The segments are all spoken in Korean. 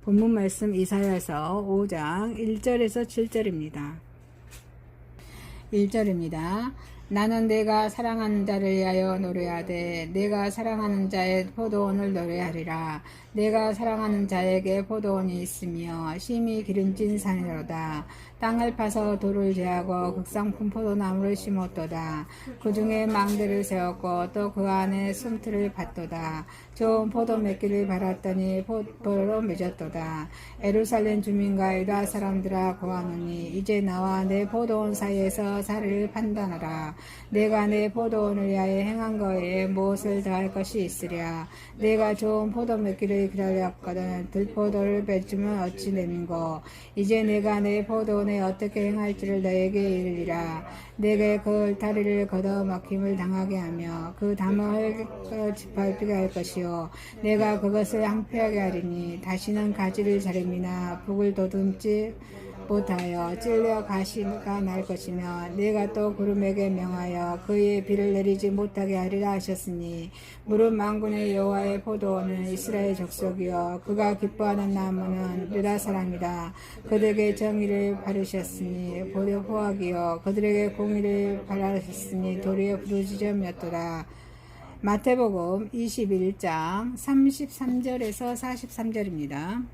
본문 말씀 이사야서 5장 1절에서 7절입니다. 1절입니다. 나는 내가 사랑하는 자를 위하여 노래하되 내가 사랑하는 자의 포도원을 노래하리라. 내가 사랑하는 자에게 포도원이 있으며 심히 기름진 산이로다. 땅을 파서 돌을 제하고 극상품 포도나무를 심었도다. 그 중에 망대를 세웠고 또 그 안에 숨틀을 팠도다. 좋은 포도 맺기를 바랐더니 포도로 맺었도다. 예루살렘 주민과 유다 사람들아 고하노니 이제 나와 내 포도원 사이에서 사리를 판단하라. 내가 내 포도원을 위하여 행한 거에 무엇을 더할 것이 있으랴. 내가 좋은 포도 맺기를 기다렸거든 들포도를 맺으면 어찌 됨인고. 이제 내가 내 포도원에 어떻게 행할지를 너에게 이르리라. 내게 그 울타리를 걷어막힘을 당하게 하며 그 담을 짓밟히게 할 것이요 내가 그것을 황폐하게 하리니 다시는 가지를 자름이나 북을 더듬지 못하여 찔려 가시가 날 것이며 내가 또 구름에게 명하여 그의 비를 내리지 못하게 하리라 하셨으니 무릇 만군의 여호와의 포도원은 이스라엘 족속이요 그가 기뻐하는 나무는 유다 사람이다. 그들에게 정의를 바르셨으니 보려 포악이요 그들에게 공의를 바라셨으니 도리어 부르짖음이었도다. 마태복음 21장 33절에서 43절입니다.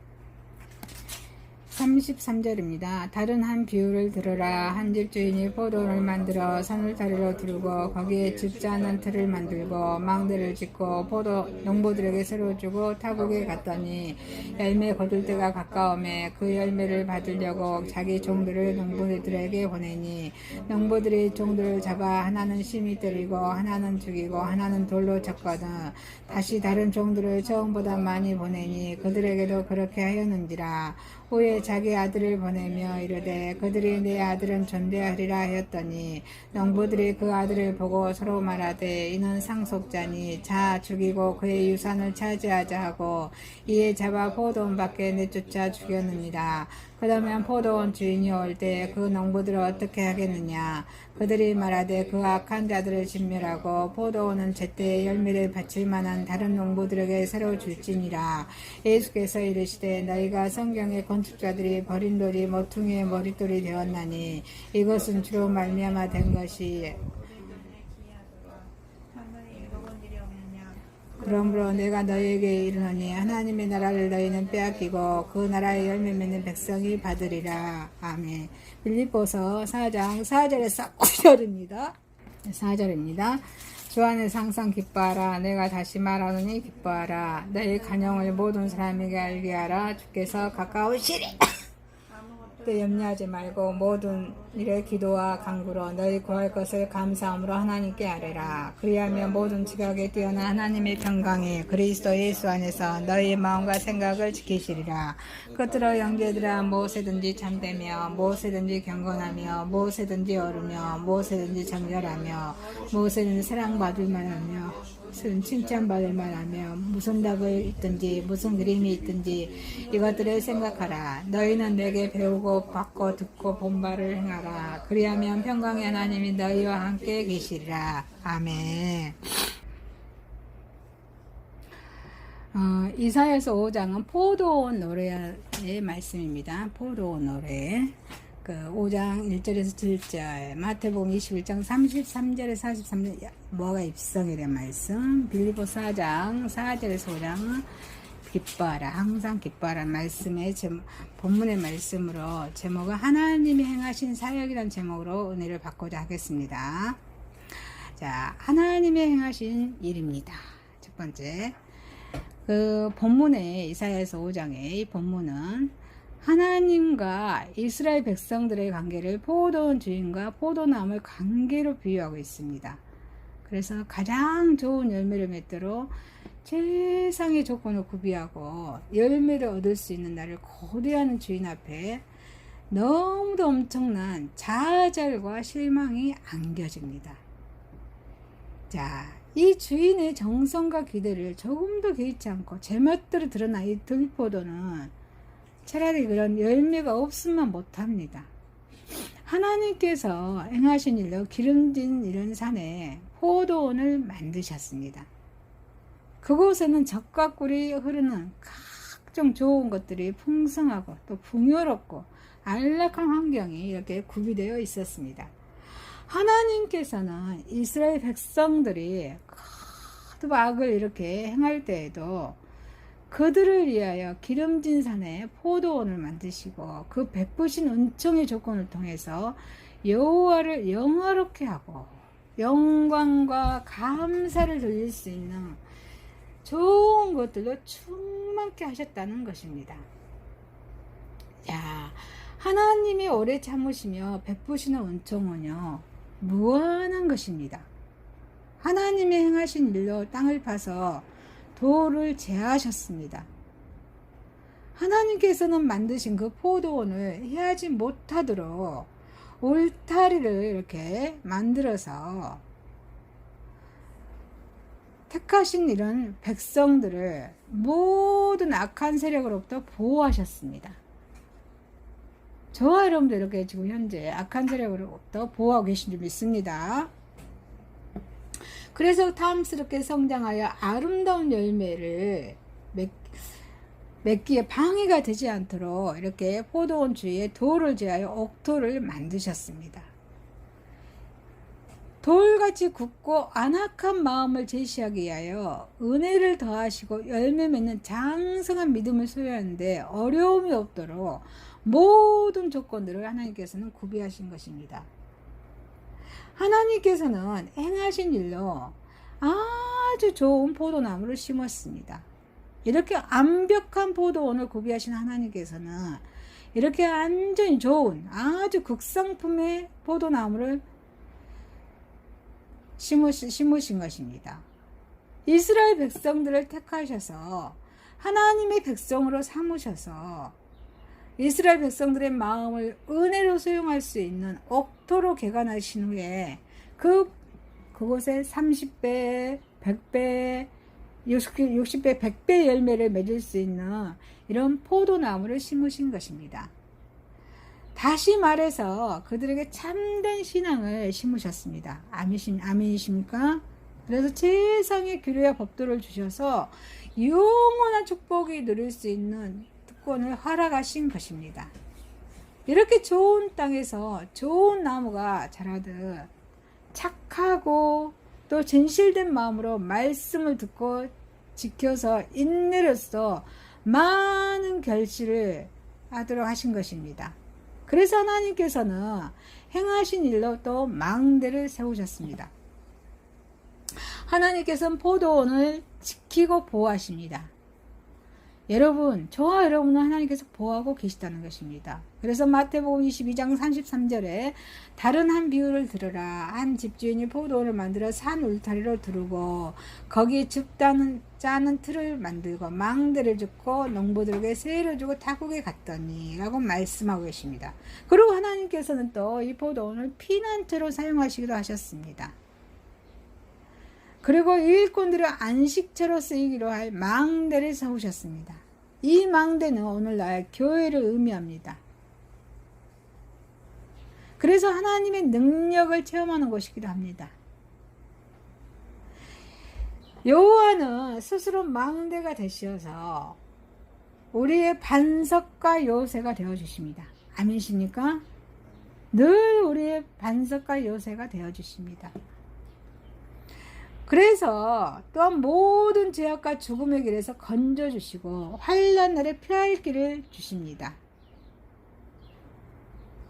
33절입니다. 다른 한 비유를 들으라. 한 집주인이 포도원을 만들어 산울타리로 두르고 거기에 줍지 않은 틀을 만들고 망대를 짓고 포도 농부들에게 새로 주고 타국에 갔더니 열매 거둘 때가 가까우매 그 열매를 받으려고 자기 종들을 농부들에게 보내니 농부들이 종들을 잡아 하나는 심히 때리고 하나는 죽이고 하나는 돌로 쳤거든 다시 다른 종들을 처음보다 많이 보내니 그들에게도 그렇게 하였는지라. 후에 자기 아들을 보내며 이르되 그들이 내 아들은 존대하리라 하였더니 농부들이 그 아들을 보고 서로 말하되 이는 상속자니 자 죽이고 그의 유산을 차지하자 하고 이에 잡아 포도원 밖에 내쫓아 죽였느니라. 그러면 포도원 주인이 올 때 그 농부들을 어떻게 하겠느냐. 그들이 말하되 그 악한 자들을 진멸하고 포도원은 제때에 열매를 바칠 만한 다른 농부들에게 새로 줄지니라. 예수께서 이르시되 너희가 성경의 건축자들이 버린 돌이 모퉁이의 머릿돌이 되었나니 이것은 주로 말미암아 된 것이 그러므로 내가 너희에게 이르노니 하나님의 나라를 너희는 빼앗기고 그 나라의 열매 맺는 백성이 받으리라. 아멘. 빌립보서 4장 4절에서 9절입니다. 4절입니다. 주 안에서 항상 기뻐하라. 내가 다시 말하노니 기뻐하라. 너희 간영을 모든 사람에게 알게 하라. 주께서 가까우시리. 또 염려하지 말고 모든 일에 기도와 간구로 너희 구할 것을 감사함으로 하나님께 아뢰라. 그리하면 모든 지각에 뛰어난 하나님의 평강이 그리스도 예수 안에서 너희의 마음과 생각을 지키시리라. 끝으로 형제들아 무엇이든지 참되며 무엇이든지 경건하며 무엇이든지 어루며 무엇이든지 정결하며 무엇이든지 사랑받을 만하며 무슨 칭찬받을 만하며 무슨 답을 있든지 무슨 그림이 있든지 이것들을 생각하라. 너희는 내게 배우고 받고 듣고 본 바를 행하라. 그리하면 평강의 하나님이 너희와 함께 계시리라. 아멘. 이사야서 5장은 포도원 노래의 말씀입니다. 포도원 노래. 5장 1절에서 7절, 마태복음 21장 33절에서 43절, 뭐가 입성에 대한 말씀, 빌립보 4장 4절에서 5장은 기뻐하라, 항상 기뻐하라 말씀의 본문의 말씀으로 제목은 하나님이 행하신 사역이라는 제목으로 은혜를 받고자 하겠습니다. 자, 하나님의 행하신 일입니다. 첫 번째, 본문의 이사야서 5장의 본문은 하나님과 이스라엘 백성들의 관계를 포도원 주인과 포도나무의 관계로 비유하고 있습니다. 그래서 가장 좋은 열매를 맺도록 최상의 조건을 구비하고 열매를 얻을 수 있는 나를 고대하는 주인 앞에 너무도 엄청난 좌절과 실망이 안겨집니다. 자, 이 주인의 정성과 기대를 조금도 개의치 않고 제멋대로 드러난 이 들포도는 차라리 그런 열매가 없으면 못합니다. 하나님께서 행하신 일로 기름진 이런 산에 포도원을 만드셨습니다. 그곳에는 젖과 꿀이 흐르는 각종 좋은 것들이 풍성하고 또 풍요롭고 안락한 환경이 이렇게 구비되어 있었습니다. 하나님께서는 이스라엘 백성들이 거듭 악을 이렇게 행할 때에도 그들을 위하여 기름진 산에 포도원을 만드시고 그 베푸신 은총의 조건을 통해서 여호와를 영화롭게 하고 영광과 감사를 돌릴 수 있는 좋은 것들로 충만케 하셨다는 것입니다. 야, 하나님이 오래 참으시며 베푸시는 은총은요 무한한 것입니다. 하나님이 행하신 일로 땅을 파서 돌을 제하셨습니다. 하나님께서는 만드신 그 포도원을 해하지 못하도록 울타리를 이렇게 만들어서 택하신 이런 백성들을 모든 악한 세력으로부터 보호하셨습니다. 저와 여러분도 이렇게 지금 현재 악한 세력으로부터 보호하고 계신 줄 믿습니다. 그래서 탐스럽게 성장하여 아름다운 열매를 맺기에 방해가 되지 않도록 이렇게 포도원 주위에 돌을 제하여 옥토를 만드셨습니다. 돌같이 굳고 안악한 마음을 제시하기 위하여 은혜를 더하시고 열매 맺는 장성한 믿음을 소유하는데 어려움이 없도록 모든 조건들을 하나님께서는 구비하신 것입니다. 하나님께서는 행하신 일로 아주 좋은 포도나무를 심었습니다. 이렇게 완벽한 포도원을 구비하신 하나님께서는 이렇게 완전히 좋은 아주 극상품의 포도나무를 심으신 것입니다. 이스라엘 백성들을 택하셔서 하나님의 백성으로 삼으셔서 이스라엘 백성들의 마음을 은혜로 소용할 수 있는 옥토로 개간하신 후에 그곳에 30배, 100배, 60배, 100배 열매를 맺을 수 있는 이런 포도나무를 심으신 것입니다. 다시 말해서 그들에게 참된 신앙을 심으셨습니다. 아멘이십니까? 그래서 최상의 규례와 법도를 주셔서 영원한 축복이 누릴 수 있는 특권을 허락하신 것입니다. 이렇게 좋은 땅에서 좋은 나무가 자라듯 착하고 또 진실된 마음으로 말씀을 듣고 지켜서 인내로써 많은 결실을 하도록 하신 것입니다. 그래서 하나님께서는 행하신 일로 또 망대를 세우셨습니다. 하나님께서는 포도원을 지키고 보호하십니다. 여러분, 저와 여러분은 하나님께서 보호하고 계시다는 것입니다. 그래서 마태복음 22장 33절에 다른 한 비유를 들으라. 한 집주인이 포도원을 만들어 산 울타리로 두르고 거기에 짜는 틀을 만들고 망대를 짓고 농부들에게 세를 주고 타국에 갔더니 라고 말씀하고 계십니다. 그리고 하나님께서는 또 이 포도원을 피난처로 사용하시기도 하셨습니다. 그리고 일꾼들의 안식처로 쓰이기로 할 망대를 세우셨습니다. 이 망대는 오늘날 교회를 의미합니다. 그래서 하나님의 능력을 체험하는 곳이기도 합니다. 여호와는 스스로 망대가 되셔서 우리의 반석과 요새가 되어주십니다. 아멘이십니까? 늘 우리의 반석과 요새가 되어주십니다. 그래서 또한 모든 죄악과 죽음의 길에서 건져주시고 환난 날에 피할 길을 주십니다.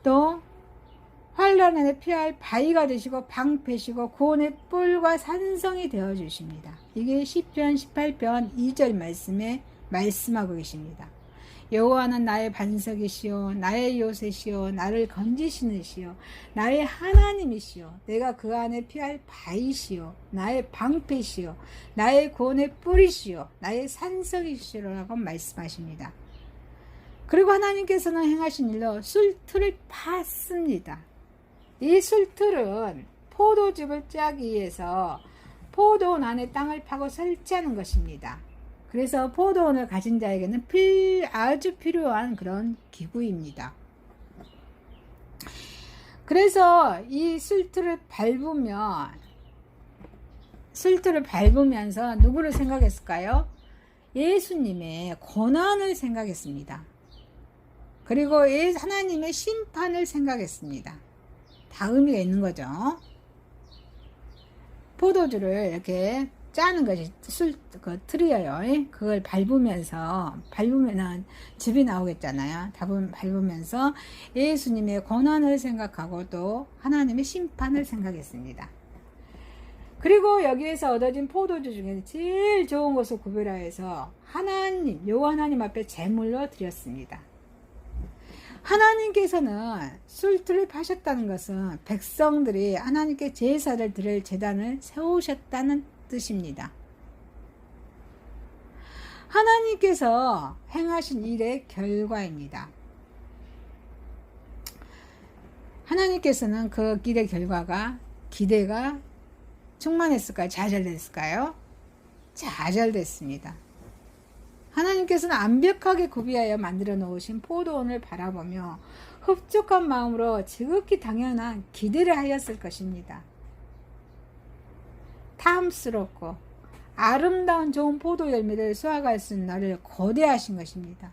또 환난 날에 피할 바위가 되시고 방패시고 구원의 뿔과 산성이 되어주십니다. 이게 시편 18편 2절 말씀에 말씀하고 계십니다. 여호와는 나의 반석이시요 나의 요새시요 나를 건지시느시요 나의 하나님이시요 내가 그 안에 피할 바위시요 나의 방패시요 나의 구원의 뿔이시요 나의 산성이시라고 말씀하십니다. 그리고 하나님께서는 행하신 일로 술틀을 팠습니다. 이 술틀은 포도즙을 짜기 위해서 포도원 안에 땅을 파고 설치하는 것입니다. 그래서 포도원을 가진 자에게는 아주 필요한 그런 기구입니다. 그래서 이 술틀을 밟으면서 누구를 생각했을까요? 예수님의 고난을 생각했습니다. 그리고 하나님의 심판을 생각했습니다. 다 의미가 있는 거죠. 포도주를 이렇게 짜는 것이 틀이에요. 그걸 밟으면은 즙이 나오겠잖아요. 밟으면서 예수님의 고난을 생각하고 또 하나님의 심판을 생각했습니다. 그리고 여기에서 얻어진 포도주 중에 제일 좋은 것을 구별하여서 여호와 하나님 앞에 제물로 드렸습니다. 하나님께서는 술틀을 파셨다는 것은 백성들이 하나님께 제사를 드릴 제단을 세우셨다는 뜻입니다. 하나님께서 행하신 일의 결과입니다. 하나님께서는 그 일의 결과가 기대가 충만했을까요? 좌절됐을까요? 좌절됐습니다. 하나님께서는 완벽하게 구비하여 만들어 놓으신 포도원을 바라보며 흡족한 마음으로 지극히 당연한 기대를 하였을 것입니다. 탐스럽고 아름다운 좋은 포도 열매를 수확할 수 있는 날을 거대하신 것입니다.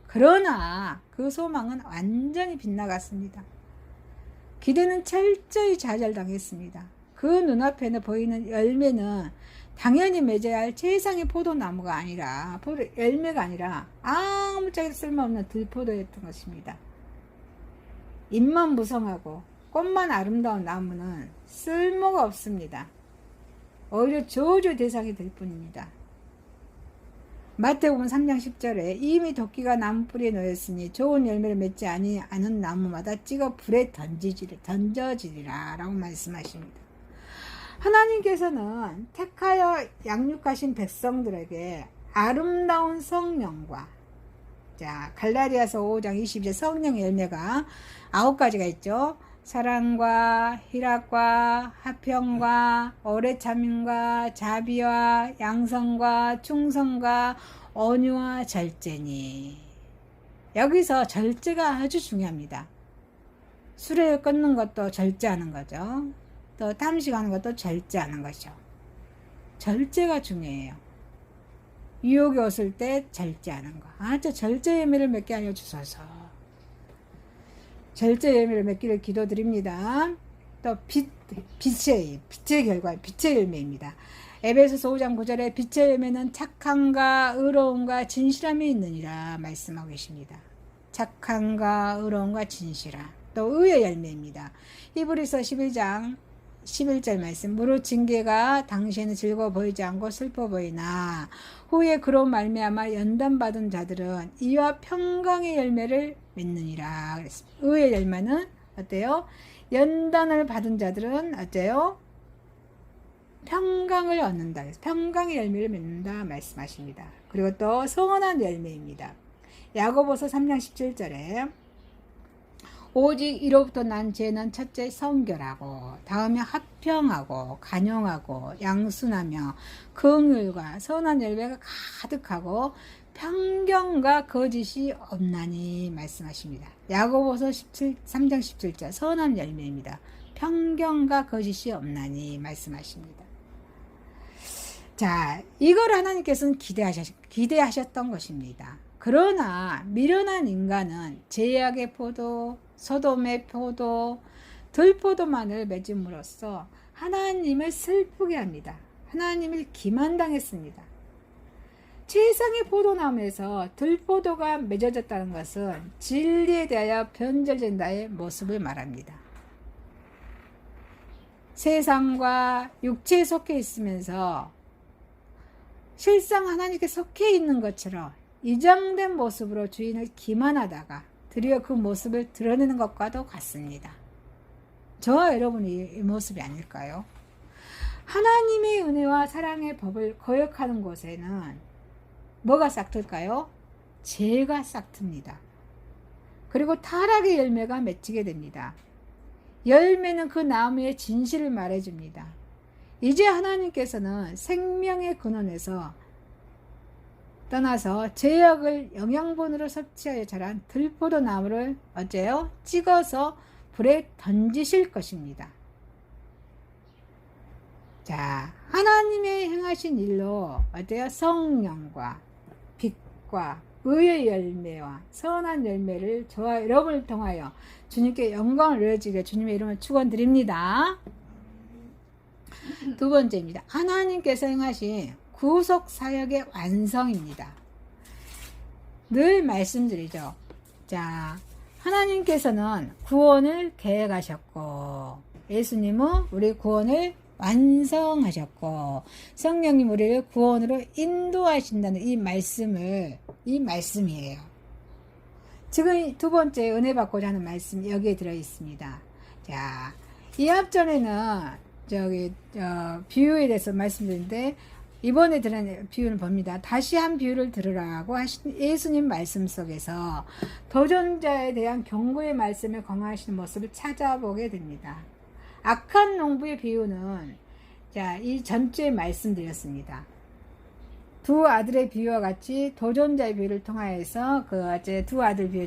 그러나 그 소망은 완전히 빗나갔습니다. 기대는 철저히 좌절당했습니다. 그 눈앞에는 보이는 열매는 당연히 맺어야 할 최상의 포도나무가 아니라 열매가 아니라 아무짝에도 쓸모없는 들포도였던 것입니다. 잎만 무성하고 꽃만 아름다운 나무는 쓸모가 없습니다. 오히려 저주 대상이 될 뿐입니다. 마태복음 3장 10절에 이미 도끼가 나무 뿌리에 놓였으니 좋은 열매를 맺지 않은 나무마다 찍어 불에 던져지리라 라고 말씀하십니다. 하나님께서는 택하여 양육하신 백성들에게 아름다운 성령과 갈라디아서 5장 22절 성령의 열매가 9가지가 있죠. 사랑과 희락과 화평과 오래 참음과 자비와 양성과 충성과 온유와 절제니. 여기서 절제가 아주 중요합니다. 술에 끊는 것도 절제하는 거죠. 또 탐식하는 것도 절제하는 것이죠. 절제가 중요해요. 유혹이 왔을 때 절제하는 거. 저 절제 열매를 맺게 하여 주소서. 절제 열매를 맺기를 기도드립니다. 또 빛의 결과, 빛의 열매입니다. 에베소서 5장 9절에 빛의 열매는 착함과 의로움과 진실함이 있느니라 말씀하고 계십니다. 착함과 의로움과 진실함. 또 의의 열매입니다. 히브리서 11장 11절 말씀. 무릇 징계가 당시에는 즐거워 보이지 않고 슬퍼 보이나 후에 그로 말미암아 연단받은 자들은 이와 평강의 열매를 맺느니라 그랬습니다. 의의 열매는 어때요? 연단을 받은 자들은 어때요? 평강을 얻는다. 평강의 열매를 맺는다 말씀하십니다. 그리고 또 선한 열매입니다. 야고보서 3장 17절에 오직 이로부터 난 죄는 첫째 성결하고 다음에 화평하고 간용하고 양순하며 긍휼과 선한 열매가 가득하고 편견과 거짓이 없나니 말씀하십니다. 야고보서 3장 17절 선한 열매입니다. 편견과 거짓이 없나니 말씀하십니다. 자, 이걸 하나님께서는 기대하셨던 것입니다. 그러나 미련한 인간은 제약의 포도, 소돔의 포도, 들포도만을 맺음으로써 하나님을 슬프게 합니다. 하나님을 기만당했습니다. 최상의 포도나무에서 들포도가 맺어졌다는 것은 진리에 대하여 변절된 나의 모습을 말합니다. 세상과 육체에 속해 있으면서 실상 하나님께 속해 있는 것처럼 이장된 모습으로 주인을 기만하다가 드디어 그 모습을 드러내는 것과도 같습니다. 저와 여러분이 이 모습이 아닐까요? 하나님의 은혜와 사랑의 법을 거역하는 곳에는 뭐가 싹틀까요? 죄가 싹틉니다. 그리고 타락의 열매가 맺히게 됩니다. 열매는 그 나무의 진실을 말해줍니다. 이제 하나님께서는 생명의 근원에서 떠나서 제약을 영양분으로 섭취하여 자란 들포도 나무를 어째요? 찍어서 불에 던지실 것입니다. 자, 하나님의 행하신 일로 어때요? 성령과 능력과 의의 열매와 선한 열매를 저와 여러분을 통하여 주님께 영광을 올려주게 주님의 이름을 축원드립니다. 두 번째입니다. 하나님께서 행하신 구속 사역의 완성입니다. 늘 말씀드리죠. 자, 하나님께서는 구원을 계획하셨고 예수님은 우리 구원을 완성하셨고 성령님 우리를 구원으로 인도하신다는 이 말씀이에요. 지금 두 번째 은혜 받고자 하는 말씀이 여기에 들어 있습니다. 자, 이 앞전에는 비유에 대해서 말씀드렸는데 이번에 들은 비유는 봅니다. 다시 한 비유를 들으라고 하신 예수님 말씀 속에서 도전자에 대한 경고의 말씀에 강화하시는 모습을 찾아보게 됩니다. 악한 농부의 비유는 자, 이 전주에 말씀드렸습니다. 두 아들의 비유와 같이 도전자의 비유를 통하여서 두 아들 비유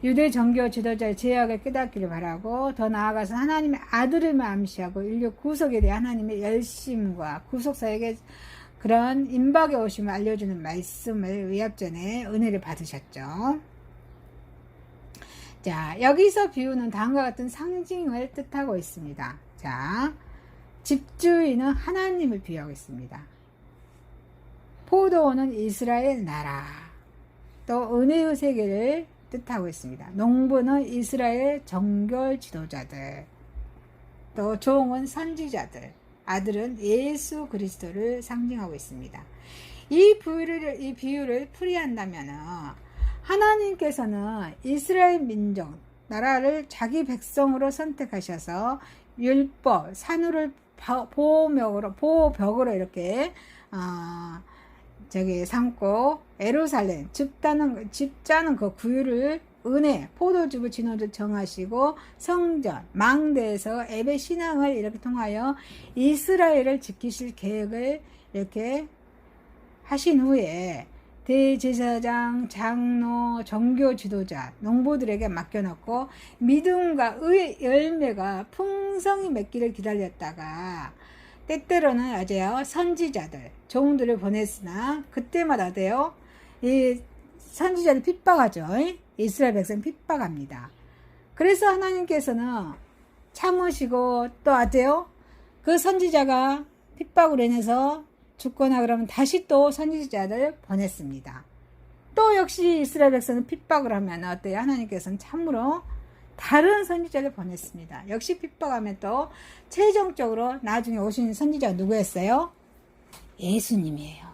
유대 정교 지도자의 제약을 깨닫기를 바라고 더 나아가서 하나님의 아들을 암시하고 인류 구속에 대한 하나님의 열심과 구속사역의 그런 임박의 오심을 알려주는 말씀을 의합전에 은혜를 받으셨죠. 자, 여기서 비유는 다음과 같은 상징을 뜻하고 있습니다. 자, 집주인은 하나님을 비유하고 있습니다. 포도원은 이스라엘 나라, 또 은혜의 세계를 뜻하고 있습니다. 농부는 이스라엘 정결 지도자들, 또 종은 선지자들, 아들은 예수 그리스도를 상징하고 있습니다. 이 비유를 풀이한다면 하나님께서는 이스라엘 민족, 나라를 자기 백성으로 선택하셔서 율법, 산후를 보호벽으로 이렇게 삼고 예루살렘 집자는 그 구유를 은혜, 포도주부 진호를 정하시고 성전, 망대에서 예배 신앙을 이렇게 통하여 이스라엘을 지키실 계획을 이렇게 하신 후에 대제사장, 장로, 종교 지도자, 농부들에게 맡겨놓고 믿음과 의의 열매가 풍성히 맺기를 기다렸다가 때때로는 아재요 선지자들, 종들을 보냈으나 그때마다 돼요 이 선지자를 핍박하죠. 이스라엘 백성 핍박합니다. 그래서 하나님께서는 참으시고 또 아재요 그 선지자가 핍박으로 인해서 죽거나 그러면 다시 또 선지자들 보냈습니다. 또 역시 이스라엘 백성은 핍박을 하면 어때요? 하나님께서는 참으로 다른 선지자를 보냈습니다. 역시 핍박하면 또 최종적으로 나중에 오신 선지자가 누구였어요? 예수님이에요.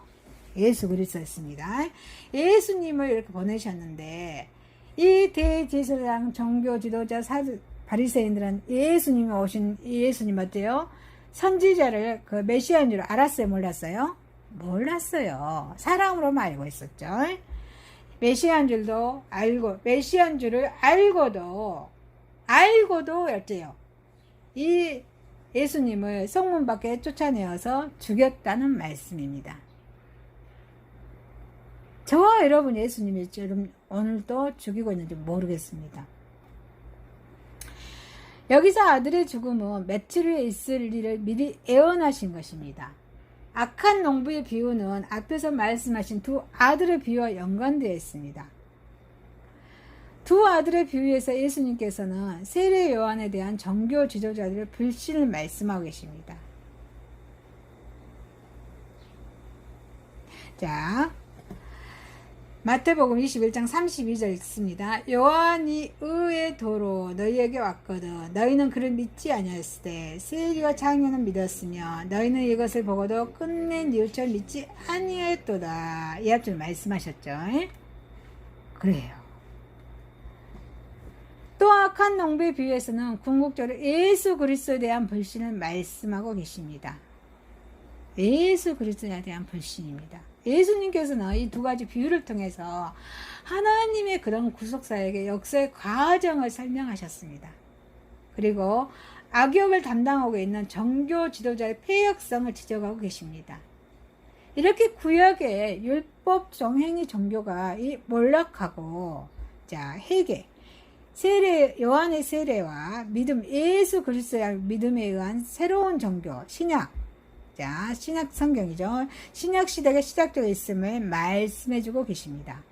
예수 그리스도였습니다. 예수님을 이렇게 보내셨는데 이 대제사장, 종교 지도자, 바리새인들은 예수님이 오신 예수님 어때요? 선지자를 그 메시아인 줄 알았어요? 몰랐어요? 몰랐어요. 사람으로만 알고 있었죠. 메시아인 줄도 알고, 메시아인 줄을 알고도 어때요? 이 예수님을 성문 밖에 쫓아내어서 죽였다는 말씀입니다. 저와 여러분 예수님이 오늘도 죽이고 있는지 모르겠습니다. 여기서 아들의 죽음은 며칠 후에 있을 일을 미리 예언하신 것입니다. 악한 농부의 비유는 앞에서 말씀하신 두 아들의 비유와 연관되어 있습니다. 두 아들의 비유에서 예수님께서는 세례 요한에 대한 정교 지도자들의 불신을 말씀하고 계십니다. 자, 마태복음 21장 32절 읽습니다. 요한이 의의 도로 너희에게 왔거든 너희는 그를 믿지 아니하였으되 세리와 장로는 믿었으며 너희는 이것을 보고도 끝내 뉘우쳐 믿지 아니하였도다. 이 앞줄 말씀하셨죠. 그래요. 또 악한 농부의 비유에서는 궁극적으로 예수 그리스도에 대한 불신을 말씀하고 계십니다. 예수 그리스도에 대한 불신입니다. 예수님께서는 이 두 가지 비유를 통해서 하나님의 그런 구속사역의 역사의 과정을 설명하셨습니다. 그리고 악역을 담당하고 있는 정교 지도자의 폐역성을 지적하고 계십니다. 이렇게 구약의 율법 정행위 종교가 이 몰락하고 회개, 세례, 요한의 세례와 믿음, 예수 그리스도의 믿음에 의한 새로운 종교, 신약, 자, 신약 성경이죠. 신약 시대가 시작되어 있음을 말씀해 주고 계십니다.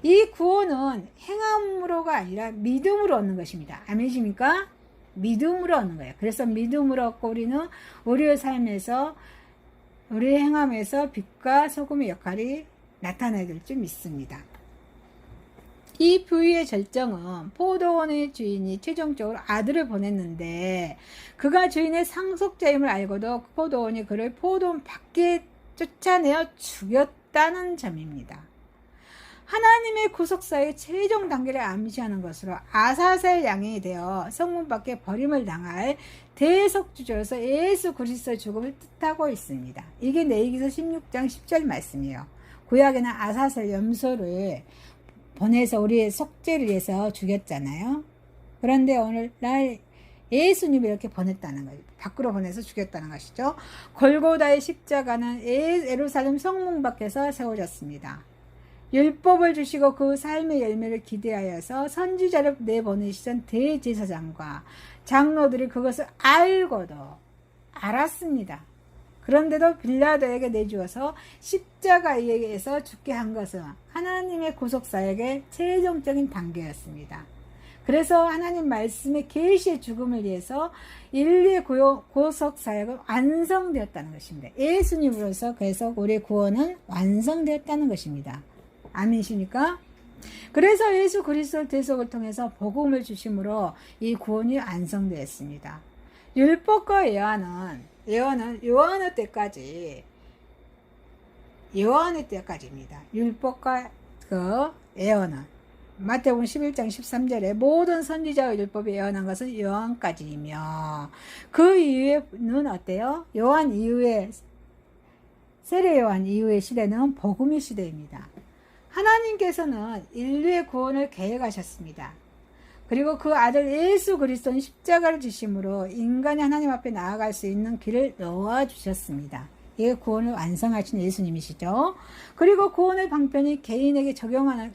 이 구원은 행함으로가 아니라 믿음으로 얻는 것입니다. 아멘이십니까? 믿음으로 얻는 거예요. 그래서 믿음으로 얻고 우리는 우리의 삶에서 우리의 행함에서 빛과 소금의 역할이 나타나야 될 줄 믿습니다. 이 부유의 절정은 포도원의 주인이 최종적으로 아들을 보냈는데 그가 주인의 상속자임을 알고도 포도원이 그를 포도원 밖에 쫓아내어 죽였다는 점입니다. 하나님의 구속사의 최종 단계를 암시하는 것으로 아사셀 양이 되어 성문 밖에 버림을 당할 대속주조로서 예수 그리스도의 죽음을 뜻하고 있습니다. 이게 레위기서 16장 10절 말씀이에요. 구약에는 아사셀 염소를 보내서 우리의 속죄를 위해서 죽였잖아요. 그런데 오늘날 예수님을 이렇게 보냈다는 거예요. 밖으로 보내서 죽였다는 것이죠. 골고다의 십자가는 예루살렘 성문 밖에서 세워졌습니다. 율법을 주시고 그 삶의 열매를 기대하여서 선지자를 내보내시던 대제사장과 장로들이 그것을 알고도 알았습니다. 그런데도 빌라도에게 내주어서 십자가에서 죽게 한 것은 하나님의 구속사역의 최종적인 단계였습니다. 그래서 하나님 말씀의 계시의 죽음을 위해서 인류의 구속사역은 완성되었다는 것입니다. 예수님으로서 그래서 우리의 구원은 완성되었다는 것입니다. 아멘이십니까? 그래서 예수 그리스도 대속을 통해서 복음을 주심으로 이 구원이 완성되었습니다. 율법과 예언은 요한의 때까지입니다. 율법과 그 예언은 마태복음 11장 13절에 모든 선지자의 율법이 예언한 것은 요한까지이며 그 이후에는 어때요? 요한 이후에 세례 요한 이후의 시대는 복음의 시대입니다. 하나님께서는 인류의 구원을 계획하셨습니다. 그리고 그 아들 예수 그리스도는 십자가를 지심으로 인간이 하나님 앞에 나아갈 수 있는 길을 놓아주셨습니다. 이게 구원을 완성하신 예수님이시죠. 그리고 구원의 방편이 개인에게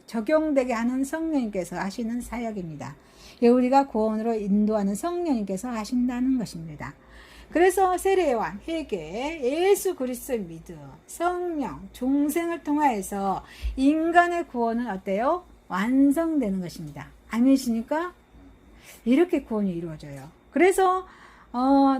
적용되게 하는 성령님께서 하시는 사역입니다. 우리가 구원으로 인도하는 성령님께서 하신다는 것입니다. 그래서 세례요한, 회개, 예수 그리스도의 믿음, 성령, 중생을 통하여서 인간의 구원은 어때요? 완성되는 것입니다. 아니십니까? 이렇게 구원이 이루어져요. 그래서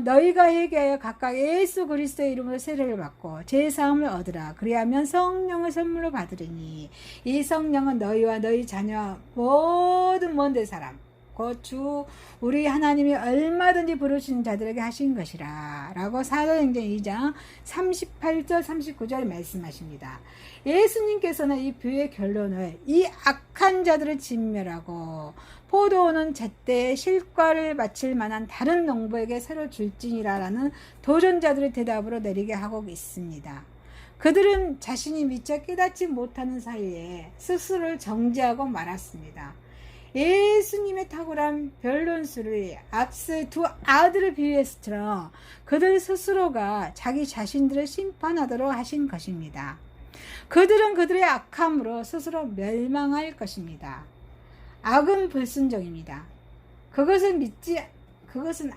너희가 회개하여 각각 예수 그리스도의 이름으로 세례를 받고 제사함을 얻으라. 그리하면 성령을 선물로 받으리니 이 성령은 너희와 너희 자녀 모든 먼데 사람 곧 주 우리 하나님이 얼마든지 부르시는 자들에게 하신 것이라 라고 사도행전 2장 38절 39절 말씀하십니다. 예수님께서는 이 부의 결론을 이 악한 자들을 진멸하고 포도원은 제때 실과를 마칠 만한 다른 농부에게 새로 줄지니라 라는 도전자들의 대답으로 내리게 하고 있습니다. 그들은 자신이 미처 깨닫지 못하는 사이에 스스로를 정죄하고 말았습니다. 예수님의 탁월한 변론술을 앞서 두 아들을 비유했을처럼 그들 스스로가 자기 자신들을 심판하도록 하신 것입니다. 그들은 그들의 악함으로 스스로 멸망할 것입니다. 악은 불순종입니다. 그것은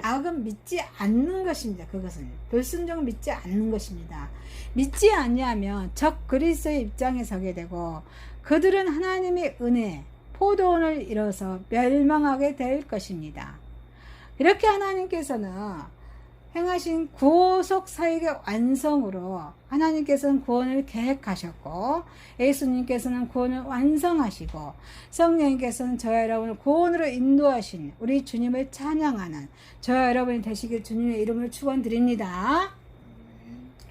악은 믿지 않는 것입니다. 그것은 불순종을 믿지 않는 것입니다. 믿지 아니하면 적 그리스도의 입장에 서게 되고 그들은 하나님의 은혜 포도원을 잃어서 멸망하게 될 것입니다. 이렇게 하나님께서는 행하신 구속 사역의 완성으로 하나님께서는 구원을 계획하셨고 예수님께서는 구원을 완성하시고 성령님께서는 저와 여러분을 구원으로 인도하신 우리 주님을 찬양하는 저와 여러분이 되시길 주님의 이름으로 축원드립니다.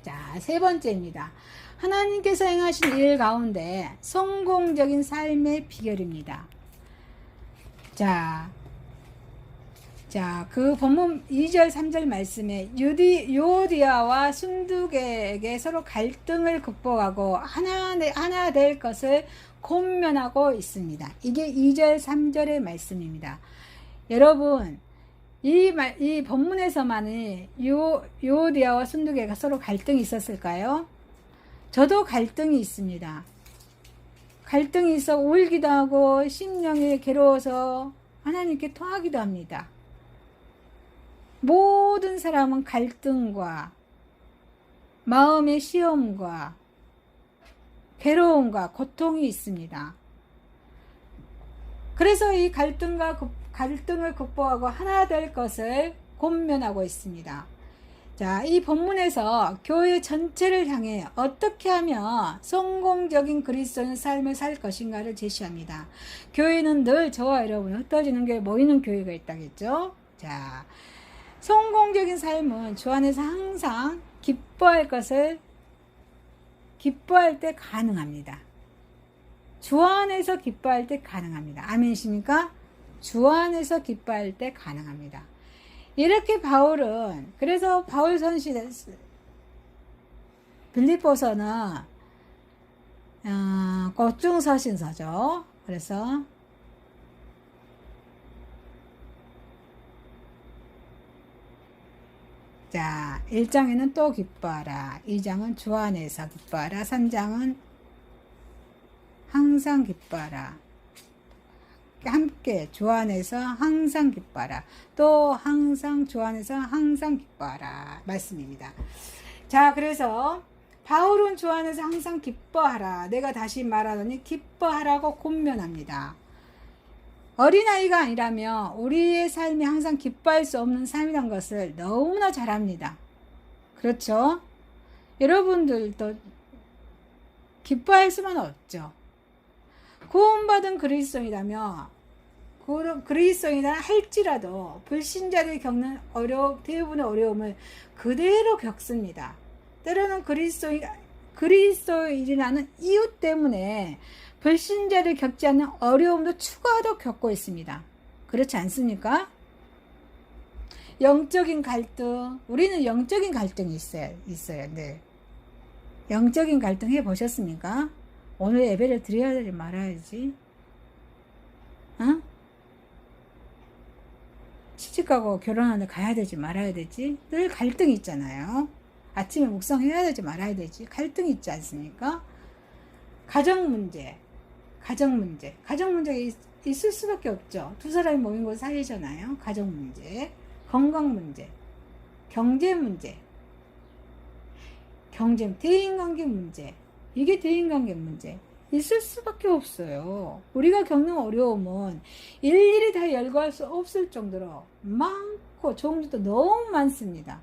자, 세 번째입니다. 하나님께서 행하신 일 가운데 성공적인 삶의 비결입니다. 자, 그 본문 2절 3절 말씀에 요디아와 순두개에게 서로 갈등을 극복하고 하나 될 것을 권면하고 있습니다. 이게 2절 3절의 말씀입니다. 여러분 이 본문에서만은 요디아와 순두개가 서로 갈등이 있었을까요? 저도 갈등이 있습니다. 갈등이 있어 울기도 하고 심령이 괴로워서 하나님께 토하기도 합니다. 모든 사람은 갈등과 마음의 시험과 괴로움과 고통이 있습니다. 그래서 이 갈등을 극복하고 하나 될 것을 권면하고 있습니다. 자, 이 본문에서 교회 전체를 향해 어떻게 하면 성공적인 그리스도인 삶을 살 것인가를 제시합니다. 교회는 늘 저와 여러분이 흩어지는 교회, 모이는 교회가 있다겠죠. 자, 성공적인 삶은 주 안에서 항상 기뻐할 때 가능합니다. 주 안에서 기뻐할 때 가능합니다. 아멘이십니까? 주 안에서 기뻐할 때 가능합니다. 이렇게 바울은, 그래서 바울 선시 빌립보서는 곧중서신서죠. 그래서 자, 1장에는 또 기뻐하라, 2장은 주 안에서 기뻐하라, 3장은 항상 기뻐하라, 함께 주 안에서 항상 기뻐하라, 또 항상 주 안에서 항상 기뻐하라 말씀입니다. 자, 그래서 바울은 주 안에서 항상 기뻐하라, 내가 다시 말하더니 기뻐하라고 권면합니다. 어린아이가 아니라면 우리의 삶이 항상 기뻐할 수 없는 삶이란 것을 너무나 잘 압니다. 그렇죠? 여러분들도 기뻐할 수만 없죠. 구원받은 그리스도인이라면, 그리스도인이라 할지라도 불신자들이 겪는 대부분의 어려움을 그대로 겪습니다. 때로는 그리스도인이라는 이유 때문에 불신자를 겪지 않는 어려움도 추가로 겪고 있습니다. 그렇지 않습니까? 영적인 갈등, 우리는 영적인 갈등이 있어요. 네. 영적인 갈등 해보셨습니까? 오늘 예배를 드려야 되지 말아야지. 어? 시집가고 결혼하는데 가야 되지 말아야 되지. 늘 갈등이 있잖아요. 아침에 묵상해야 되지 말아야 되지. 갈등이 있지 않습니까? 가정 문제가 있을 수밖에 없죠. 두 사람이 모인 곳 사이잖아요. 가정 문제, 건강 문제, 경제 문제, 대인관계 문제. 이게 대인관계 문제. 있을 수밖에 없어요. 우리가 겪는 어려움은 일일이 다 열거할 수 없을 정도로 많고 종류도 너무 많습니다.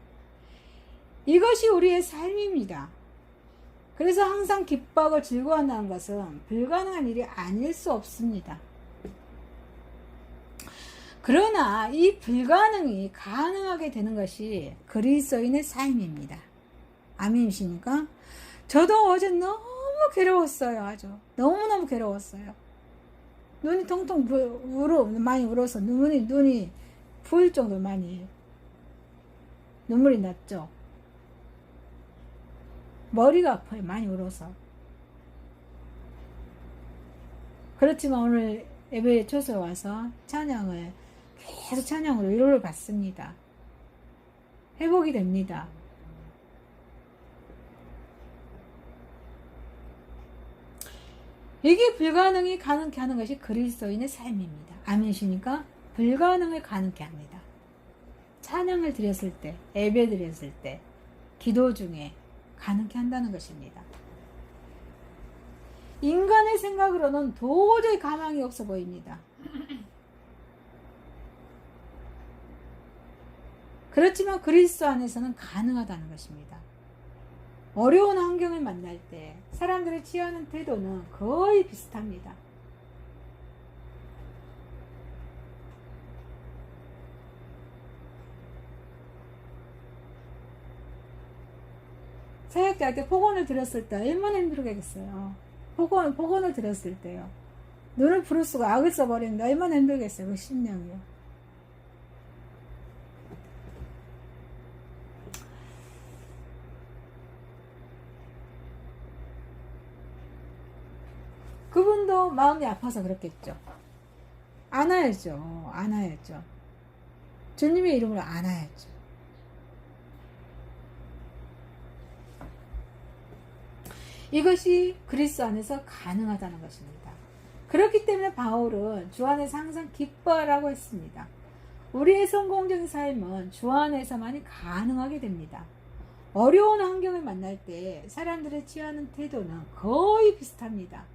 이것이 우리의 삶입니다. 그래서 항상 기뻐하고 즐거워한다는 것은 불가능한 일이 아닐 수 없습니다. 그러나 이 불가능이 가능하게 되는 것이 그리스도인의 삶입니다. 아멘이십니까? 저도 어제 너무 괴로웠어요. 아주 너무너무 괴로웠어요. 눈이 통통 많이 울어서 눈이 부을 정도로 많이 눈물이 났죠. 머리가 아파요. 많이 울어서. 그렇지만 오늘 예배에 초서 와서 계속 찬양으로 위로를 받습니다. 회복이 됩니다. 이게 불가능이 가능케 하는 것이 그리스도인의 삶입니다. 아멘이십니까? 불가능을 가능케 합니다. 찬양을 드렸을 때, 예배 드렸을 때, 기도 중에 가능케 한다는 것입니다. 인간의 생각으로는 도저히 가망이 없어 보입니다. 그렇지만 그리스도 안에서는 가능하다는 것입니다. 어려운 환경을 만날 때 사람들이 취하는 태도는 거의 비슷합니다. 사역자한테 복원을 들었을 때 얼마나 힘들겠어요. 복원을 들었을 때요. 눈을 부를 수가 악을 써버리는데 얼마나 힘들겠어요. 그 심령이요. 그분도 마음이 아파서 그렇겠죠. 안아야죠. 주님의 이름으로 안아야죠. 이것이 그리스도 안에서 가능하다는 것입니다. 그렇기 때문에 바울은 주 안에서 항상 기뻐하라고 했습니다. 우리의 성공적인 삶은 주 안에서만이 가능하게 됩니다. 어려운 환경을 만날 때 사람들의 취하는 태도는 거의 비슷합니다.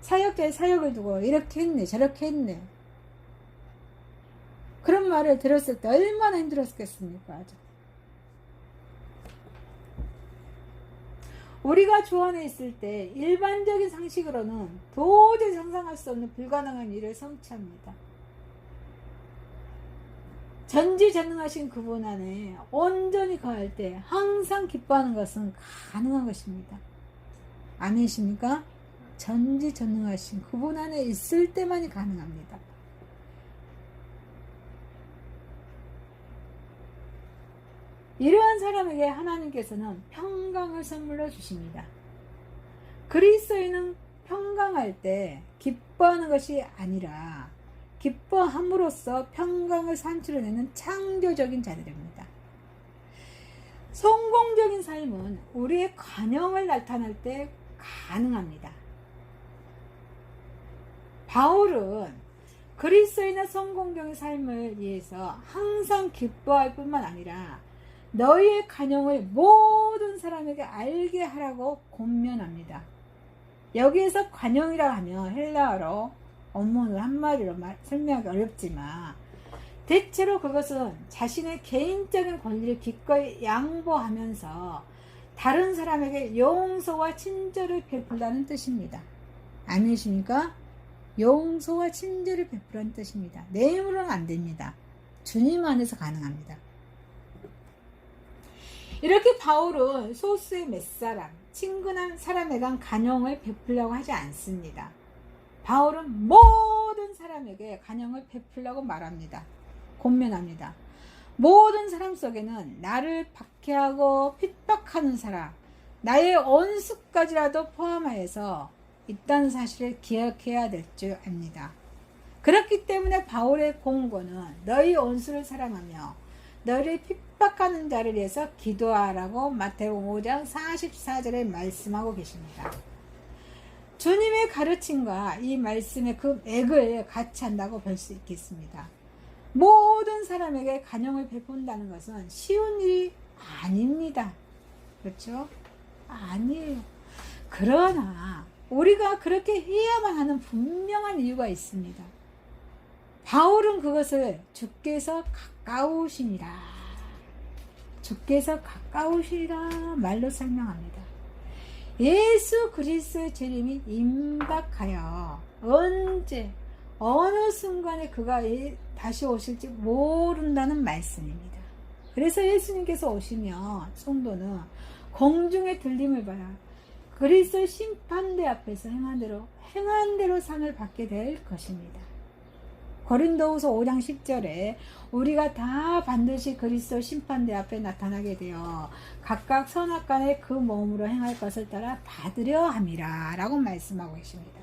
사역자의 사역을 두고 이렇게 했네 저렇게 했네, 그런 말을 들었을 때 얼마나 힘들었겠습니까. 우리가 주 안에 있을 때 일반적인 상식으로는 도저히 상상할 수 없는 불가능한 일을 성취합니다. 전지전능하신 그분 안에 온전히 거할 때 항상 기뻐하는 것은 가능한 것입니다. 아멘이십니까? 전지전능하신 그분 안에 있을 때만이 가능합니다. 이러한 사람에게 하나님께서는 평강을 선물로 주십니다. 그리스도인은 평강할 때 기뻐하는 것이 아니라 기뻐함으로써 평강을 산출해내는 창조적인 자들입니다. 성공적인 삶은 우리의 관용을 나타낼 때 가능합니다. 바울은 그리스도인의 성공적인 삶을 위해서 항상 기뻐할 뿐만 아니라 너희의 간용을 모든 사람에게 알게 하라고 권면합니다. 여기에서 관용이라 하면 헬라어로 원문을 한마디로 설명하기 어렵지만 대체로 그것은 자신의 개인적인 권리를 기꺼이 양보하면서 다른 사람에게 용서와 친절을 베풀라는 뜻입니다. 아니십니까? 용서와 친절을 베풀라는 뜻입니다. 내 힘으로는 안 됩니다. 주님 안에서 가능합니다. 이렇게 바울은 소수의 몇 사람, 친근한 사람에게 간용을 베풀려고 하지 않습니다. 바울은 모든 사람에게 간용을 베풀려고 말합니다. 권면합니다. 모든 사람 속에는 나를 박해하고 핍박하는 사람, 나의 원수까지라도 포함하여서 있다는 사실을 기억해야 될 줄 압니다. 그렇기 때문에 바울의 공고는 너희 원수를 사랑하며 너를 핍박하는 자를 위해서 기도하라고 마태복음 5장 44절에 말씀하고 계십니다. 주님의 가르침과 이 말씀의 그 맥을 같이 한다고 볼 수 있겠습니다. 모든 사람에게 간용을 베푼다는 것은 쉬운 일이 아닙니다. 그렇죠? 아니에요. 그러나 우리가 그렇게 해야만 하는 분명한 이유가 있습니다. 바울은 그것을 주께서 가까우시니라, 주께서 가까우시리라 말로 설명합니다. 예수 그리스도의 재림이 임박하여 언제 어느 순간에 그가 다시 오실지 모른다는 말씀입니다. 그래서 예수님께서 오시면 성도는 공중의 들림을 받아 그리스도 심판대 앞에서 행한 대로 상을 받게 될 것입니다. 고린도후서 5장 10절에 우리가 다 반드시 그리스도 심판대 앞에 나타나게 되어 각각 선악간에 그 몸으로 행할 것을 따라 받으려 함이라 라고 말씀하고 계십니다.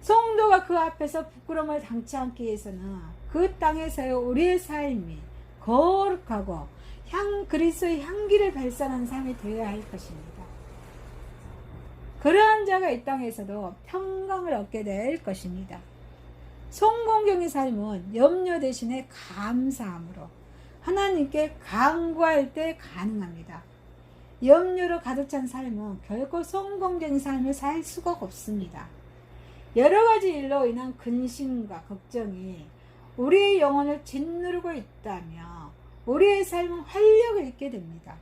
성도가 그 앞에서 부끄러움을 당치 않기 위해서는 그 땅에서의 우리의 삶이 거룩하고 그리스도의 향기를 발산하는 삶이 되어야 할 것입니다. 그러한 자가 이 땅에서도 평강을 얻게 될 것입니다. 성공적인 삶은 염려 대신에 감사함으로 하나님께 간구할 때 가능합니다. 염려로 가득 찬 삶은 결코 성공적인 삶을 살 수가 없습니다. 여러 가지 일로 인한 근심과 걱정이 우리의 영혼을 짓누르고 있다며 우리의 삶은 활력을 잃게 됩니다.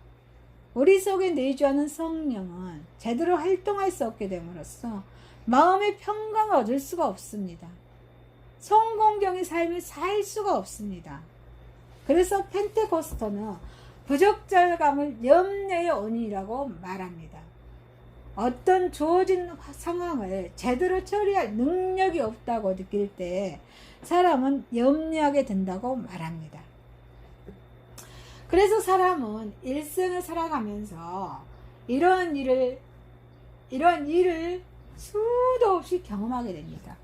우리 속에 내주하는 성령은 제대로 활동할 수 없게 됨으로써 마음의 평강을 얻을 수가 없습니다. 성공적인 삶을 살 수가 없습니다. 그래서 펜테코스터는 부적절감을 염려의 원인이라고 말합니다. 어떤 주어진 상황을 제대로 처리할 능력이 없다고 느낄 때 사람은 염려하게 된다고 말합니다. 그래서 사람은 일생을 살아가면서 이러한 일을 수도 없이 경험하게 됩니다.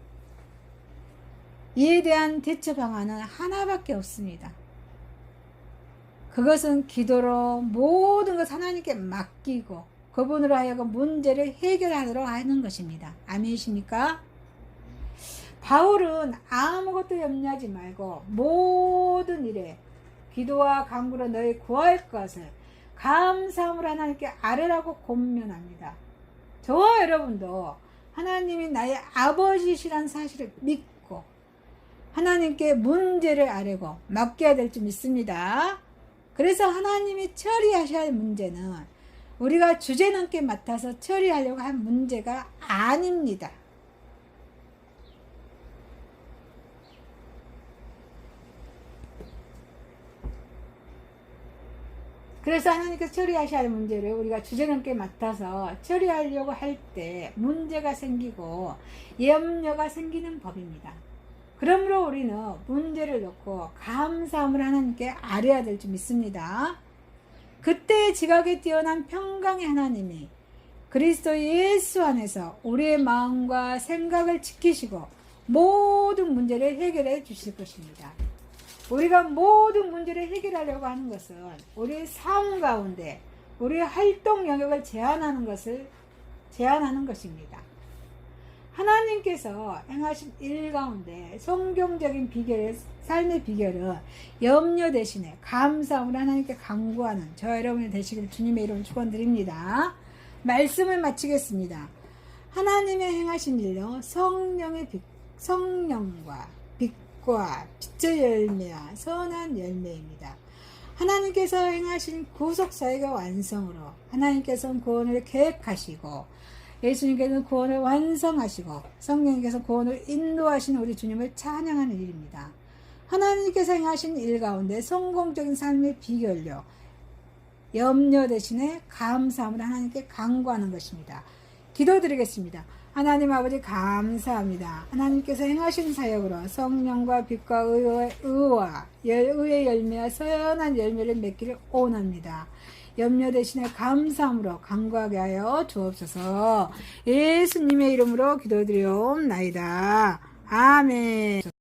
이에 대한 대처 방안은 하나밖에 없습니다. 그것은 기도로 모든 것 하나님께 맡기고 그분으로 하여금 문제를 해결하도록 하는 것입니다. 아멘이십니까? 바울은 아무것도 염려하지 말고 모든 일에 기도와 간구로 너희 구할 것을 감사함으로 하나님께 아뢰라고 권면합니다. 저와 여러분도 하나님이 나의 아버지시란 사실을 믿고 하나님께 문제를 아뢰고 맡겨야 될 줄 믿습니다. 그래서 하나님이 처리하셔야 할 문제는 우리가 주제넘게 맡아서 처리하려고 한 문제가 아닙니다. 그래서 하나님께서 처리하셔야 할 문제를 우리가 주제넘게 맡아서 처리하려고 할 때 문제가 생기고 염려가 생기는 법입니다. 그러므로 우리는 문제를 놓고 감사함을 하나님께 아뢰어야 될 줄 믿습니다. 그때 지각에 뛰어난 평강의 하나님이 그리스도 예수 안에서 우리의 마음과 생각을 지키시고 모든 문제를 해결해 주실 것입니다. 우리가 모든 문제를 해결하려고 하는 것은 우리의 삶 가운데 우리의 활동 영역을 제한하는 것입니다. 하나님께서 행하신 일 가운데 성경적인 삶의 비결은 염려 대신에 감사함으로 하나님께 간구하는 저 여러분이 되시길 주님의 이름으로 축원드립니다. 말씀을 마치겠습니다. 하나님의 행하신 일로 성령과 빛과 빛의 열매와 선한 열매입니다. 하나님께서 행하신 구속사역의 완성으로 하나님께서는 구원을 계획하시고 예수님께서는 구원을 완성하시고 성령님께서 구원을 인도하신 우리 주님을 찬양하는 일입니다. 하나님께서 행하신 일 가운데 성공적인 삶의 비결로 염려 대신에 감사함으로 하나님께 간구하는 것입니다. 기도드리겠습니다. 하나님 아버지 감사합니다. 하나님께서 행하신 사역으로 성령과 빛과 의의 열매와 선한 열매를 맺기를 원합니다. 염려 대신에 감사함으로 간구하게 하여 주옵소서. 예수님의 이름으로 기도드리옵나이다. 아멘.